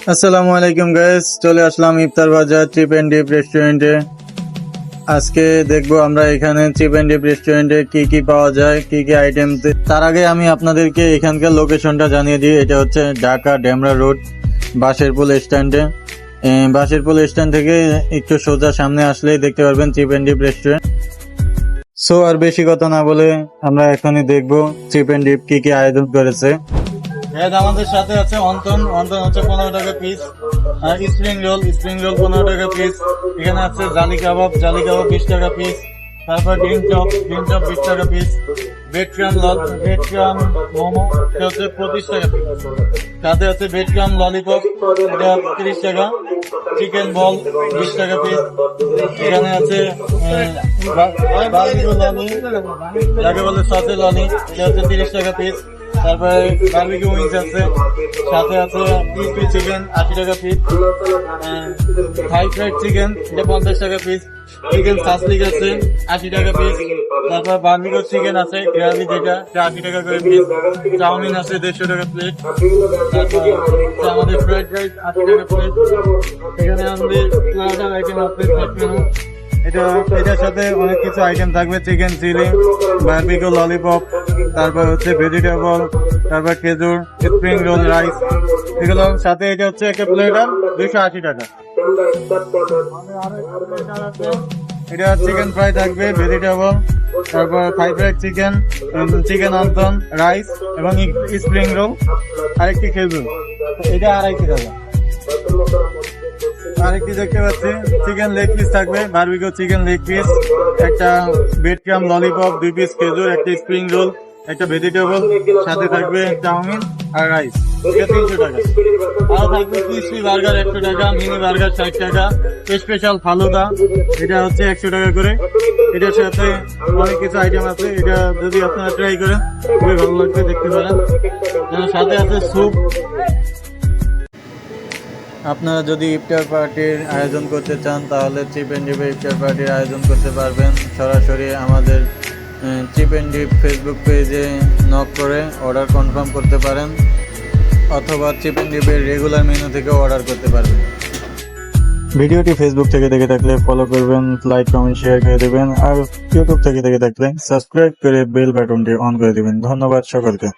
আসসালামু আলাইকুম গাইস, চলে আসলাম ইফতার বাজার চিপ এন্ড ডিপ রেস্টুরেন্টে। আজকে দেখবো আমরা এখানে চিপ এন্ড ডিপ রেস্টুরেন্টে কি কি পাওয়া যায়, কি কি আইটেম। তার আগে আমি আপনাদেরকে এখানকার লোকেশনটা জানিয়ে দিই। এটা হচ্ছে ঢাকা ডেমরা রোড বাঁশেরপুল স্ট্যান্ডে। বাঁশেরপুল স্ট্যান্ড থেকে একটু সোজা সামনে আসলেই দেখতে পারবেন chip and dip restaurant. So আর বেশি কথা না বলে আমরা এখনই দেখবো চিপ এন্ড ডিপ কি কি আয়োজন করেছে। আমাদের সাথে আছে অন্তন হচ্ছে 15 টাকা পিস। আর স্প্রিং রোল 15 টাকা পিস। এখানে আছে জালি কাবাব 20 টাকা পিস। তারপর ডিম চপ 20 টাকা পিস। ব্রেড ক্রাম মোমো এটা হচ্ছে 25 টাকা পিস। সাথে আছে ব্রেড ক্রাম ললিপপ, এটা 30 টাকা। চিকেন বল 20 টাকা পিস। এখানে আছে বারবিকিউ ললি, যাকে বলে সসে ললি, এটা হচ্ছে 30 টাকা পিস। তারপরে বারবিকিউ উইংস আছে, সাথে আছে ক্রিসপি চিকেন 80 টাকা পিস। থাই ফ্রাইড চিকেন এটা 50 টাকা পিস। চিকেন সাসলিক আছে 80 টাকা পিস। তারপর বারবিকিউ চিকেন আছে গ্রেভি, যেটা 80 টাকা করে পিস। চাউমিন আছে 150 টাকা প্লেট। তারপর আমাদের ফ্রাইড রাইস 80 টাকা প্লেট। এখানে আমাদের প্লাটার আইটেম আছে এটার সাথে অনেক কিছু আইটেম থাকবে, চিকেন চিলি, বারবিকিউ ললিপপ, তারপর হচ্ছে ভেজিটেবল, তারপর খেজুর, স্প্রিং রোল, রাইস, এগুলো সাথে। এটা হচ্ছে একটা প্লেটার 280 টাকা। এটা চিকেন ফ্রাই থাকবে, ভেজিটেবল, তারপর থাই fried chicken, chicken wonton, rice এবং স্প্রিং রোল, আরেকটি খেজুর। এটা 250 টাকা। আরেকটি দেখতে পাচ্ছি চিকেন লেগ পিস থাকবে, বারবিকিউ চিকেন লেগ পিস, একটা ব্রেড ক্রাম ললিপপ, 2 পিস খেজুর, একটা স্প্রিং রোল, একটা ভেজিটেবল, সাথে থাকবে চাউমিন আর রাইস, এটা 300 টাকা। আর থাকবে ক্রিসপি বার্গার 100 টাকা, মিনি বার্গার 60 টাকা, স্পেশাল ফালুদা এটা হচ্ছে 100 টাকা করে। এটার সাথে অনেক কিছু আইটেম আছে, এটা যদি আপনারা ট্রাই করেন খুবই ভালো লাগবে, দেখতে পারেন। সাথে আছে স্যুপ। আপনারা যদি ইফতার পার্টির আয়োজন করতে চান তাহলে চিপ এন্ড ডিপে ইফতার পার্টির আয়োজন করতে পারবেন। সরাসরি আমাদের চিপ এন্ড ডিপ ফেসবুক পেজে নক করে অর্ডার কনফার্ম করতে পারেন, অথবা চিপ এন্ড ডিপের রেগুলার মেনু থেকে অর্ডার করতে পারবেন। ভিডিওটি ফেসবুক থেকে দেখে থাকলে ফলো করবেন, লাইক কমেন্ট শেয়ার করে দেবেন, আর ইউটিউব থেকে দেখে থাকলে সাবস্ক্রাইব করে বেল বাটনটি অন করে দেবেন। ধন্যবাদ সকলকে।